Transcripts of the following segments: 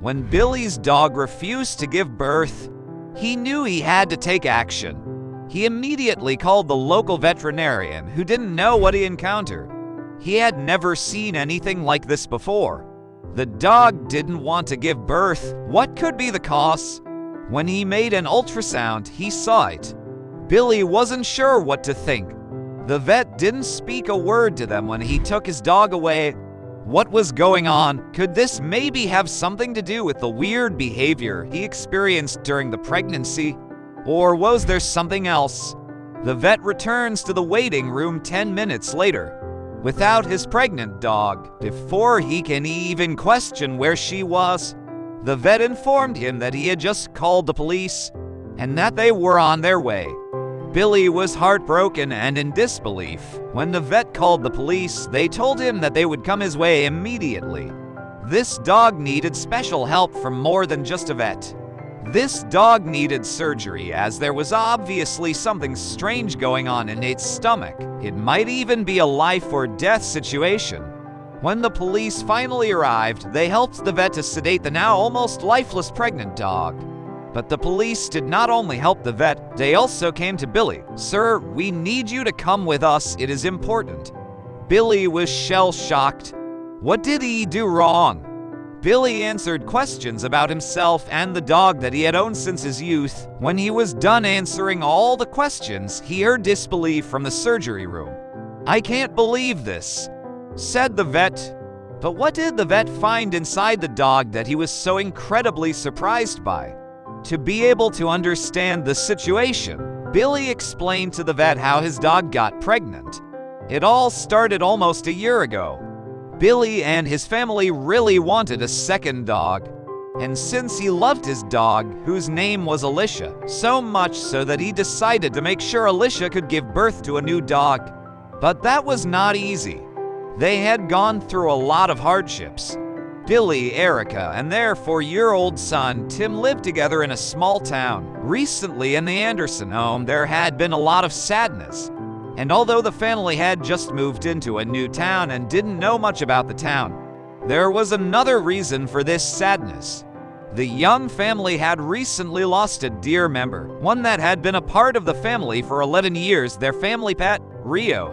When Billy's dog refused to give birth, he knew he had to take action. He immediately called the local veterinarian, who didn't know what he encountered. He had never seen anything like this before. The dog didn't want to give birth. What could be the cause? When he made an ultrasound, he saw it. Billy wasn't sure what to think. The vet didn't speak a word to them when he took his dog away. What was going on? Could this maybe have something to do with the weird behavior he experienced during the pregnancy? Or was there something else? The vet returns to the waiting room 10 minutes later, without his pregnant dog. Before he can even question where she was, the vet informed him that he had just called the police and that they were on their way. Billy was heartbroken and in disbelief. When the vet called the police, they told him that they would come his way immediately. This dog needed special help from more than just a vet. This dog needed surgery, as there was obviously something strange going on in its stomach. It might even be a life or death situation. When the police finally arrived, they helped the vet to sedate the now almost lifeless pregnant dog. But the police did not only help the vet, they also came to Billy. "Sir, we need you to come with us. It is important." Billy was shell-shocked. What did he do wrong? Billy answered questions about himself and the dog that he had owned since his youth. When he was done answering all the questions, he heard disbelief from the surgery room. "I can't believe this," said the vet. But what did the vet find inside the dog that he was so incredibly surprised by? To be able to understand the situation, Billy explained to the vet how his dog got pregnant. It all started almost a year ago. Billy and his family really wanted a second dog, and since he loved his dog, whose name was Alicia, so much so that he decided to make sure Alicia could give birth to a new dog. But that was not easy. They had gone through a lot of hardships. Billy, Erica, and their 4-year-old son, Tim, lived together in a small town. Recently, in the Anderson home, there had been a lot of sadness. And although the family had just moved into a new town and didn't know much about the town, there was another reason for this sadness. The young family had recently lost a dear member, one that had been a part of the family for 11 years, their family pet, Rio.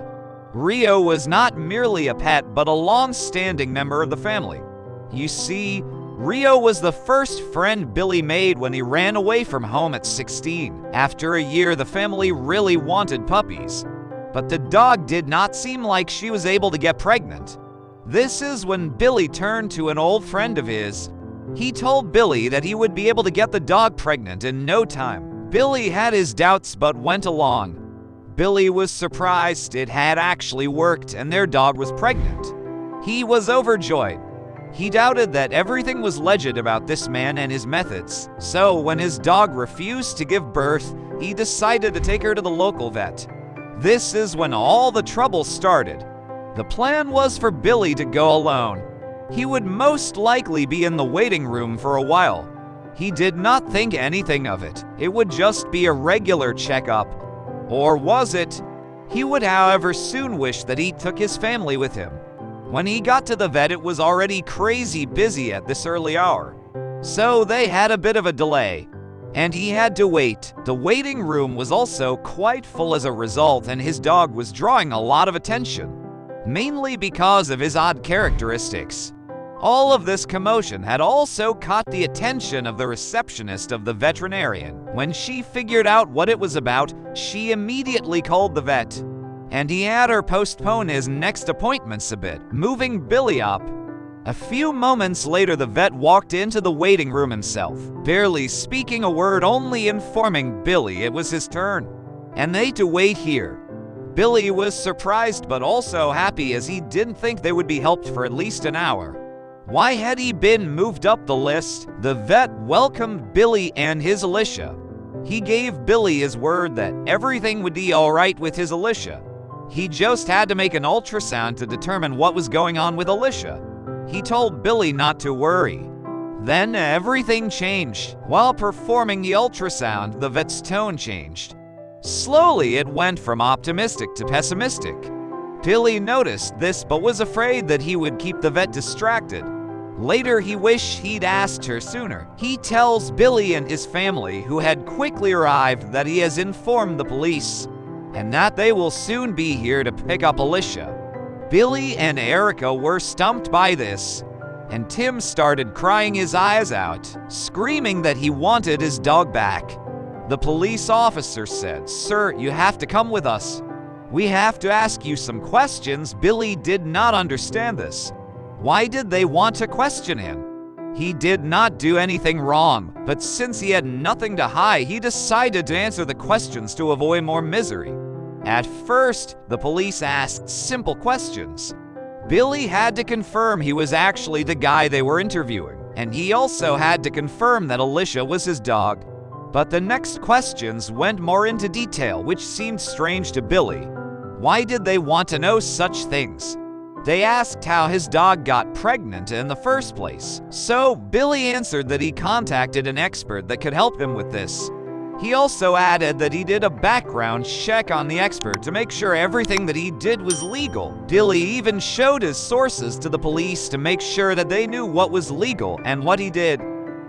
Rio was not merely a pet, but a long-standing member of the family. You see, Rio was the first friend Billy made when he ran away from home at 16. After a year, the family really wanted puppies, but the dog did not seem like she was able to get pregnant. This is when Billy turned to an old friend of his. He told Billy that he would be able to get the dog pregnant in no time. Billy had his doubts but went along. Billy was surprised it had actually worked and their dog was pregnant. He was overjoyed. He doubted that everything was legit about this man and his methods, so when his dog refused to give birth, he decided to take her to the local vet. This is when all the trouble started. The plan was for Billy to go alone. He would most likely be in the waiting room for a while. He did not think anything of it. It would just be a regular checkup. Or was it? He would, however, soon wish that he took his family with him. When he got to the vet, it was already crazy busy at this early hour. So they had a bit of a delay, and he had to wait. The waiting room was also quite full as a result, and his dog was drawing a lot of attention, mainly because of his odd characteristics. All of this commotion had also caught the attention of the receptionist of the veterinarian. When she figured out what it was about, she immediately called the vet, and he had her postpone his next appointments a bit, moving Billy up. A few moments later, the vet walked into the waiting room himself, barely speaking a word, only informing Billy it was his turn, and they to wait here. Billy was surprised but also happy, as he didn't think they would be helped for at least an hour. Why had he been moved up the list? The vet welcomed Billy and his Alicia. He gave Billy his word that everything would be all right with his Alicia. He just had to make an ultrasound to determine what was going on with Alicia. He told Billy not to worry. Then everything changed. While performing the ultrasound, the vet's tone changed. Slowly, it went from optimistic to pessimistic. Billy noticed this but was afraid that he would keep the vet distracted. Later, he wished he'd asked her sooner. He tells Billy and his family, who had quickly arrived, that he has informed the police and that they will soon be here to pick up Alicia. Billy and Erica were stumped by this, and Tim started crying his eyes out, screaming that he wanted his dog back. The police officer said, "Sir, you have to come with us. We have to ask you some questions." Billy did not understand this. Why did they want to question him? He did not do anything wrong, but since he had nothing to hide, he decided to answer the questions to avoid more misery. At first, the police asked simple questions. Billy had to confirm he was actually the guy they were interviewing, and he also had to confirm that Alicia was his dog. But the next questions went more into detail, which seemed strange to Billy. Why did they want to know such things? They asked how his dog got pregnant in the first place. So Billy answered that he contacted an expert that could help him with this. He also added that he did a background check on the expert to make sure everything that he did was legal. Billy even showed his sources to the police to make sure that they knew what was legal and what he did.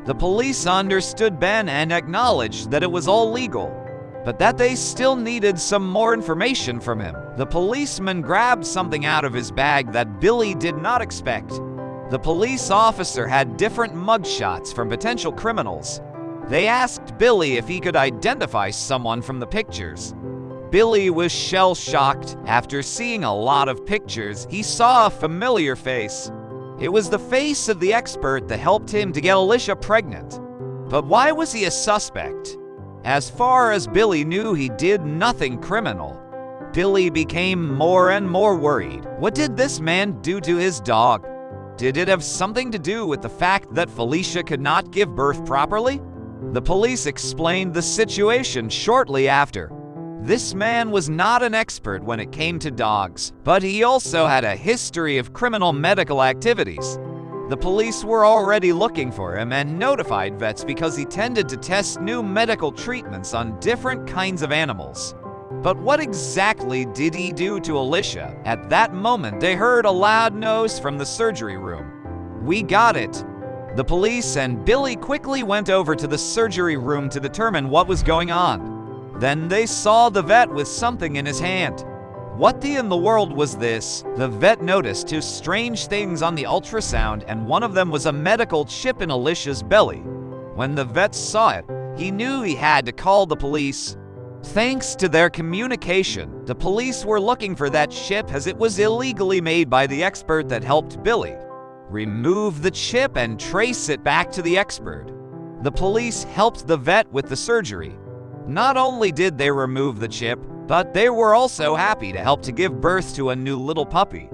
The police understood Ben and acknowledged that it was all legal, but that they still needed some more information from him. The policeman grabbed something out of his bag that Billy did not expect. The police officer had different mugshots from potential criminals. They asked Billy if he could identify someone from the pictures. Billy was shell-shocked. After seeing a lot of pictures, he saw a familiar face. It was the face of the expert that helped him to get Alicia pregnant. But why was he a suspect? As far as Billy knew, he did nothing criminal. Billy became more and more worried. What did this man do to his dog? Did it have something to do with the fact that Felicia could not give birth properly? The police explained the situation shortly after. This man was not an expert when it came to dogs, but he also had a history of criminal medical activities. The police were already looking for him and notified vets because he tended to test new medical treatments on different kinds of animals. But what exactly did he do to Alicia? At that moment, they heard a loud noise from the surgery room. "We got it." The police and Billy quickly went over to the surgery room to determine what was going on. Then they saw the vet with something in his hand. What in the world was this? The vet noticed two strange things on the ultrasound, and one of them was a medical chip in Alicia's belly. When the vet saw it, he knew he had to call the police. Thanks to their communication, the police were looking for that chip as it was illegally made by the expert that helped Billy. Remove the chip and trace it back to the expert. The police helped the vet with the surgery. Not only did they remove the chip, but they were also happy to help to give birth to a new little puppy.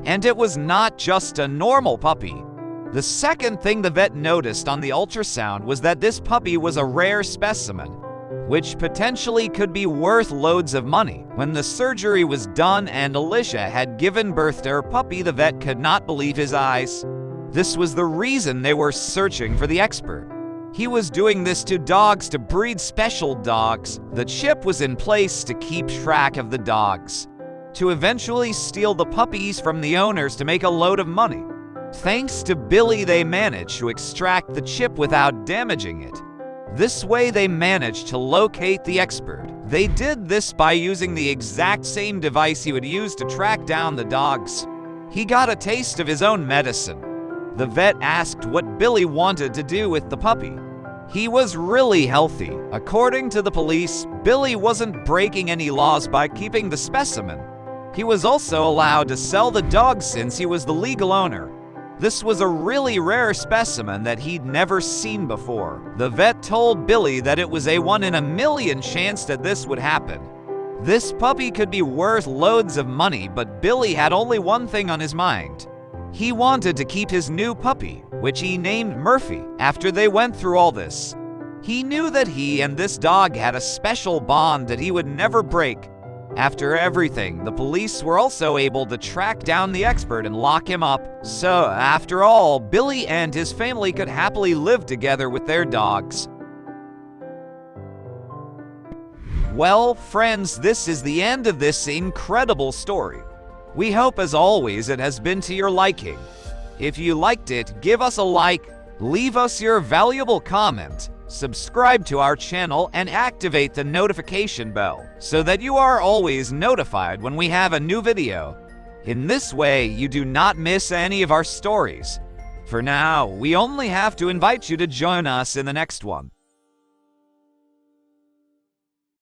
And it was not just a normal puppy. The second thing the vet noticed on the ultrasound was that this puppy was a rare specimen, which potentially could be worth loads of money. When the surgery was done and Alicia had given birth to her puppy, the vet could not believe his eyes. This was the reason they were searching for the expert. He was doing this to dogs to breed special dogs. The chip was in place to keep track of the dogs, to eventually steal the puppies from the owners to make a load of money. Thanks to Billy, they managed to extract the chip without damaging it. This way they managed to locate the expert. They did this by using the exact same device he would use to track down the dogs. He got a taste of his own medicine. The vet asked what Billy wanted to do with the puppy. He was really healthy. According to the police, Billy wasn't breaking any laws by keeping the specimen. He was also allowed to sell the dog since he was the legal owner. This was a really rare specimen that he'd never seen before. The vet told Billy that it was a 1 in a million chance that this would happen. This puppy could be worth loads of money, but Billy had only one thing on his mind. He wanted to keep his new puppy, which he named Murphy, after they went through all this. He knew that he and this dog had a special bond that he would never break. After everything, the police were also able to track down the expert and lock him up. So, after all, Billy and his family could happily live together with their dogs. Well, friends, this is the end of this incredible story. We hope, as always, it has been to your liking. If you liked it, give us a like, leave us your valuable comment, subscribe to our channel, and activate the notification bell so that you are always notified when we have a new video. In this way, you do not miss any of our stories. For now, we only have to invite you to join us in the next one.